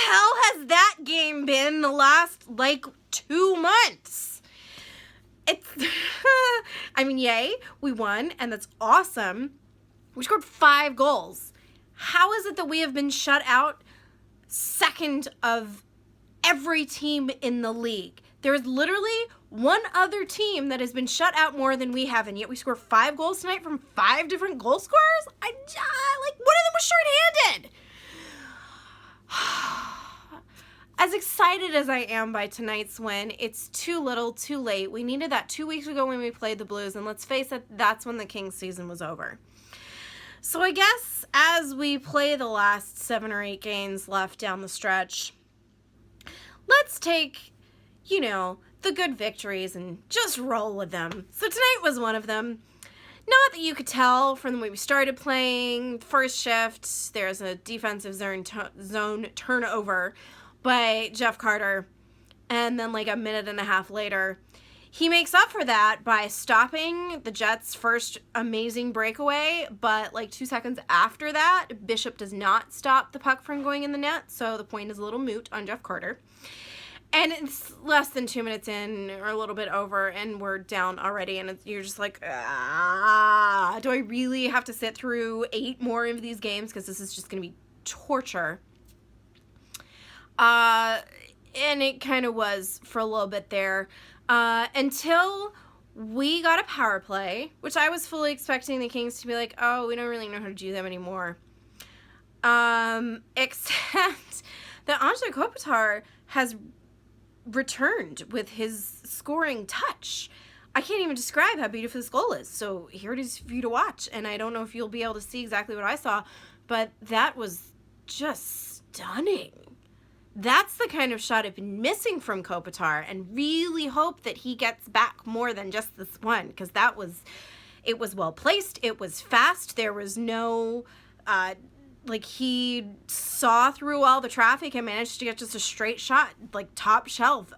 hell has that game been the last, 2 months? It's, I mean, yay, we won, and that's awesome. We scored 5 goals. How is it that we have been shut out second of every team in the league? There's literally one other team that has been shut out more than we have, and yet we scored 5 goals tonight from 5 different goal scorers? One of them was short-handed. As excited as I am by tonight's win, it's too little, too late. We needed that 2 weeks ago when we played the Blues, and let's face it, that's when the Kings season was over. So I guess as we play the last 7 or 8 games left down the stretch, let's take, the good victories and just roll with them. So tonight was one of them. Not that you could tell from the way we started playing. First shift, there's a defensive zone turnover by Jeff Carter. And then a minute and a half later, he makes up for that by stopping the Jets' first amazing breakaway. But 2 seconds after that, Bishop does not stop the puck from going in the net. So the point is a little moot on Jeff Carter. And it's less than 2 minutes in, or a little bit over, and we're down already, and you're just like, do I really have to sit through 8 more of these games? Because this is just going to be torture. And it kind of was for a little bit there, until we got a power play, which I was fully expecting the Kings to be like, oh, we don't really know how to do them anymore. Except that Anze Kopitar has returned with his scoring touch. I can't even describe how beautiful this goal is. So here it is for you to watch. And I don't know if you'll be able to see exactly what I saw, but that was just stunning. That's the kind of shot I've been missing from Kopitar, and really hope that he gets back more than just this one, because it was well placed. It was fast. There was no, he saw through all the traffic and managed to get just a straight shot, top shelf,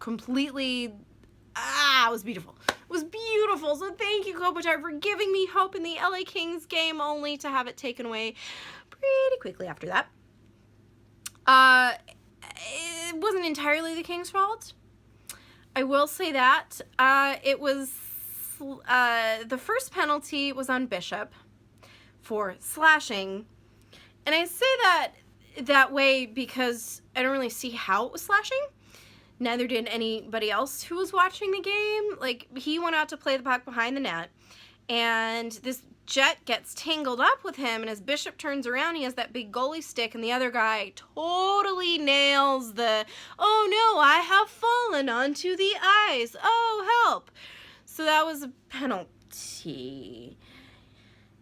completely, it was beautiful. It was beautiful. So thank you, Kopitar, for giving me hope in the LA Kings game, only to have it taken away pretty quickly after that. It wasn't entirely the Kings' fault. I will say that. It was, the first penalty was on Bishop for slashing. And I say that way because I don't really see how it was slashing. Neither did anybody else who was watching the game. He went out to play the puck behind the net, and this Jet gets tangled up with him, and as Bishop turns around, he has that big goalie stick, and the other guy totally nails the, oh no, I have fallen onto the ice. Oh, help. So that was a penalty.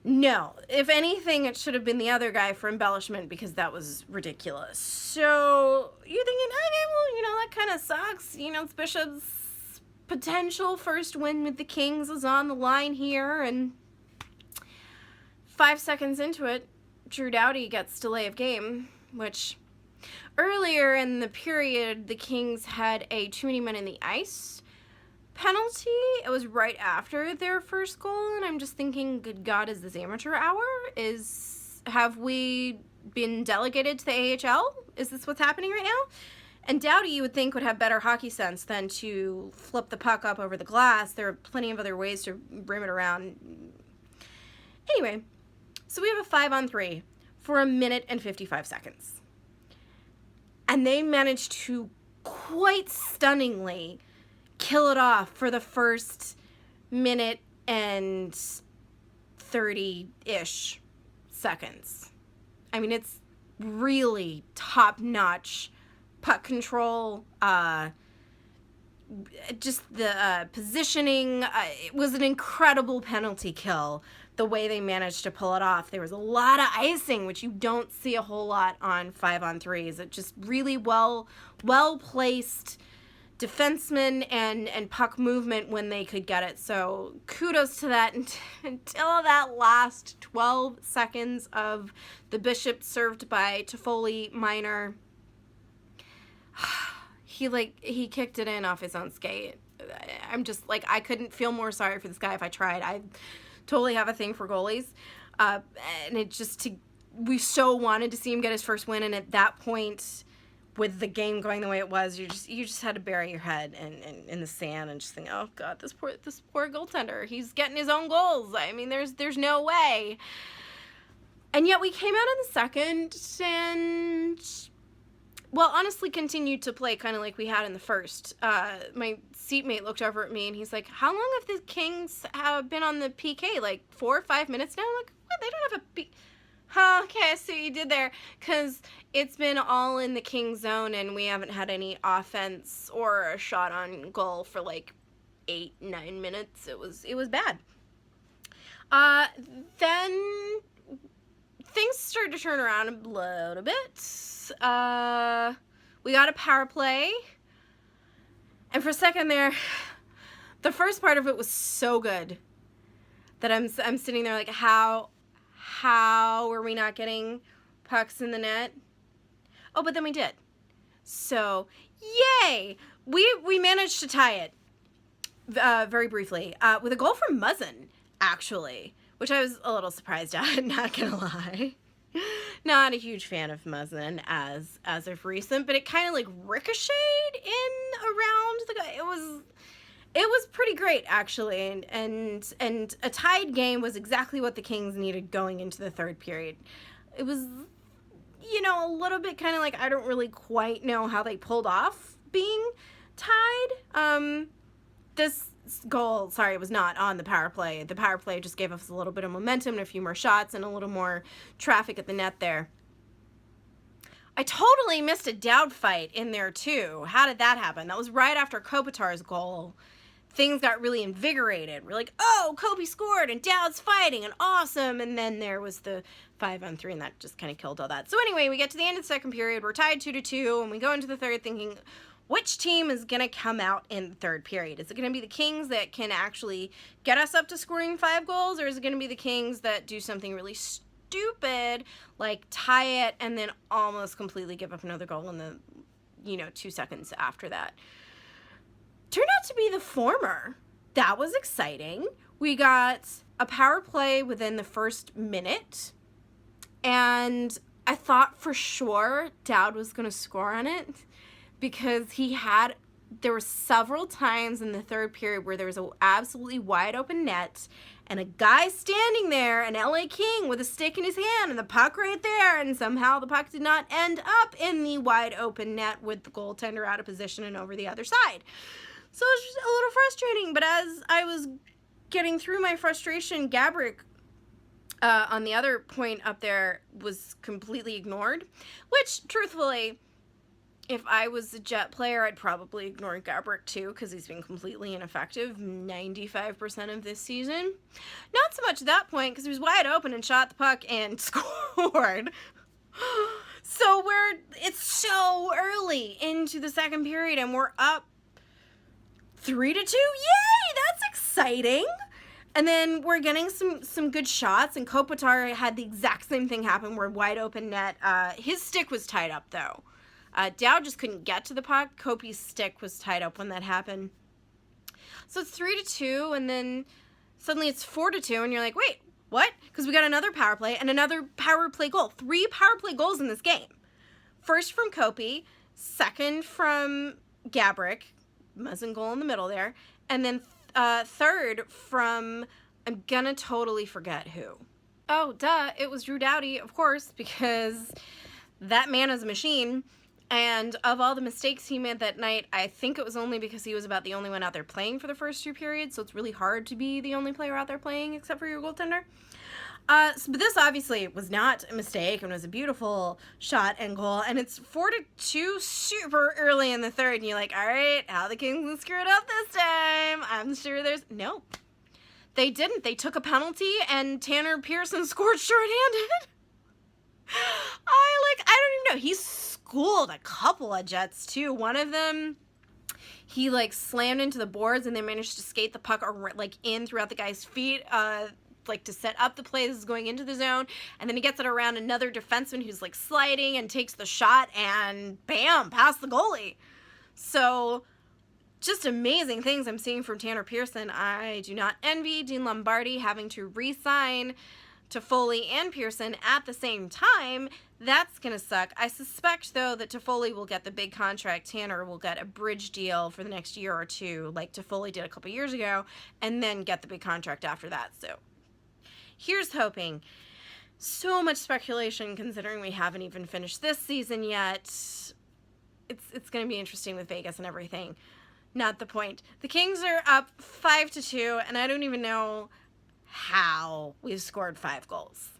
No, if anything, it should have been the other guy for embellishment, because that was ridiculous. So you're thinking, okay, well, that kind of sucks. It's Bishop's potential first win with the Kings is on the line here, and 5 seconds into it, Drew Doughty gets delay of game, which earlier in the period, the Kings had a too many men in the ice penalty. It was right after their first goal, and I'm just thinking, good God, is this amateur hour? Have we been delegated to the AHL? Is this what's happening right now? And Doughty, you would think, would have better hockey sense than to flip the puck up over the glass. There are plenty of other ways to brim it around. Anyway, so we have a 5-on-3 for 1 minute and 55 seconds. And they managed to quite stunningly kill it off for the first minute and 30-ish seconds. I mean, it's really top-notch puck control, just the positioning. It was an incredible penalty kill, the way they managed to pull it off. There was a lot of icing, which you don't see a whole lot on 5-on-3s. It just really well-placed defenseman and puck movement when they could get it. So kudos to that until that last 12 seconds of the Bishop served by Toffoli Minor. He kicked it in off his own skate. I'm just I couldn't feel more sorry for this guy if I tried. I totally have a thing for goalies. And it just, we so wanted to see him get his first win, and at that point, with the game going the way it was, you just had to bury your head in the sand and just think, oh God, this poor goaltender, he's getting his own goals. I mean, there's no way. And yet we came out in the second and, well, honestly continued to play kind of like we had in the first. My seatmate looked over at me and he's like, how long have the Kings been on the PK? Like 4 or 5 minutes now? I'm like, what? They don't have a PK. Okay, I see what you did there. Because it's been all in the King zone and we haven't had any offense or a shot on goal for like 8-9 minutes. It was bad. Then things started to turn around a little bit. We got a power play. And for a second there, the first part of it was so good that I'm sitting there like, how are we not getting pucks in the net? Oh, but then we did. So, yay! We managed to tie it very briefly with a goal from Muzzin, actually, which I was a little surprised at, not gonna lie. Not a huge fan of Muzzin as of recent, but it kind of like ricocheted in around the guy. It was pretty great, actually, and a tied game was exactly what the Kings needed going into the third period. It was, a little bit kind of like, I don't really quite know how they pulled off being tied. This goal, sorry, it was not on the power play. The power play just gave us a little bit of momentum and a few more shots and a little more traffic at the net there. I totally missed a Dowd fight in there, too. How did that happen? That was right after Kopitar's goal. Things got really invigorated. We're like, oh, Kobe scored and Dowd's fighting and awesome. And then there was the 5-on-3 and that just kind of killed all that. So anyway, we get to the end of the second period. We're tied 2-2 and we go into the third thinking, which team is going to come out in the third period? Is it going to be the Kings that can actually get us up to scoring 5 goals? Or is it going to be the Kings that do something really stupid, like tie it and then almost completely give up another goal in the, 2 seconds after that? Turned out to be the former. That was exciting. We got a power play within the first minute, and I thought for sure Dowd was going to score on it because there were several times in the third period where there was an absolutely wide open net and a guy standing there, an LA King with a stick in his hand and the puck right there, and somehow the puck did not end up in the wide open net with the goaltender out of position and over the other side. So it was just a little frustrating, but as I was getting through my frustration, Gaborik, on the other point up there, was completely ignored, which, truthfully, if I was a Jet player, I'd probably ignore Gaborik too, because he's been completely ineffective 95% of this season. Not so much at that point, because he was wide open and shot the puck and scored. So it's so early into the second period, and we're up 3-2. Yay! That's exciting. And then we're getting some good shots, and Kopitar had the exact same thing happen where wide open net. His stick was tied up, though. Dowd just couldn't get to the puck. Kopi's stick was tied up when that happened. So it's 3-2, and then suddenly it's 4-2, and you're like, wait, what? Because we got another power play and another power play goal. 3 power play goals in this game. First from Kopi, second from Gaborik, Muzzin goal in the middle there, and then third from, I'm gonna totally forget who. Oh, duh, it was Drew Doughty, of course, because that man is a machine, and of all the mistakes he made that night, I think it was only because he was about the only one out there playing for the first 2 periods, so it's really hard to be the only player out there playing except for your goaltender. But this obviously was not a mistake and was a beautiful shot and goal, and it's 4-2 super early in the third, and you're like, all right, how the Kings screwed up this time? I'm sure no. They didn't. They took a penalty, and Tanner Pearson scored shorthanded. I don't even know. He schooled a couple of Jets, too. One of them, he, slammed into the boards, and they managed to skate the puck, in throughout the guy's feet, to set up the play. This is going into the zone, and then he gets it around another defenseman who's sliding and takes the shot, and bam, past the goalie. So just amazing things I'm seeing from Tanner Pearson. I do not envy Dean Lombardi having to re-sign Toffoli and Pearson at the same time, that's going to suck. I suspect, though, that Toffoli will get the big contract. Tanner will get a bridge deal for the next year or two, like Toffoli did a couple years ago, and then get the big contract after that. So here's hoping. So much speculation considering we haven't even finished this season yet. It's going to be interesting with Vegas and everything. Not the point. The Kings are up 5-2, and I don't even know how we've scored 5 goals.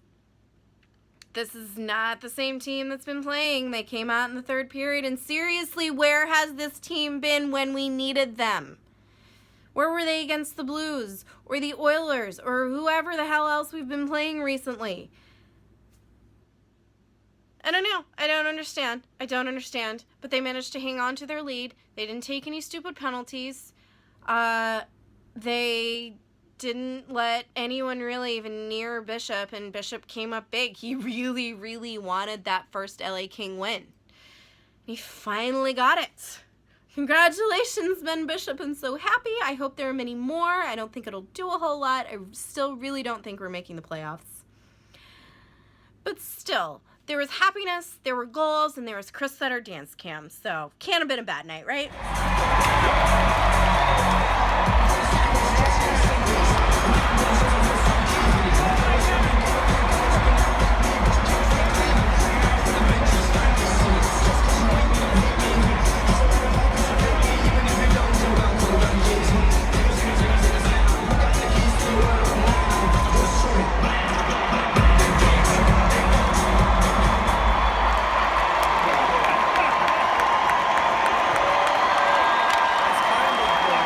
This is not the same team that's been playing. They came out in the third period, and seriously, where has this team been when we needed them? Where were they against the Blues or the Oilers or whoever the hell else we've been playing recently? I don't know. I don't understand. But they managed to hang on to their lead. They didn't take any stupid penalties. They didn't let anyone really even near Bishop, and Bishop came up big. He really, really wanted that first LA King win. He finally got it. Congratulations, Ben Bishop. I'm so happy. I hope there are many more. I don't think it'll do a whole lot. I still really don't think we're making the playoffs. But still, there was happiness, there were goals, and there was Chris Sutter dance cam. So, can't have been a bad night, right?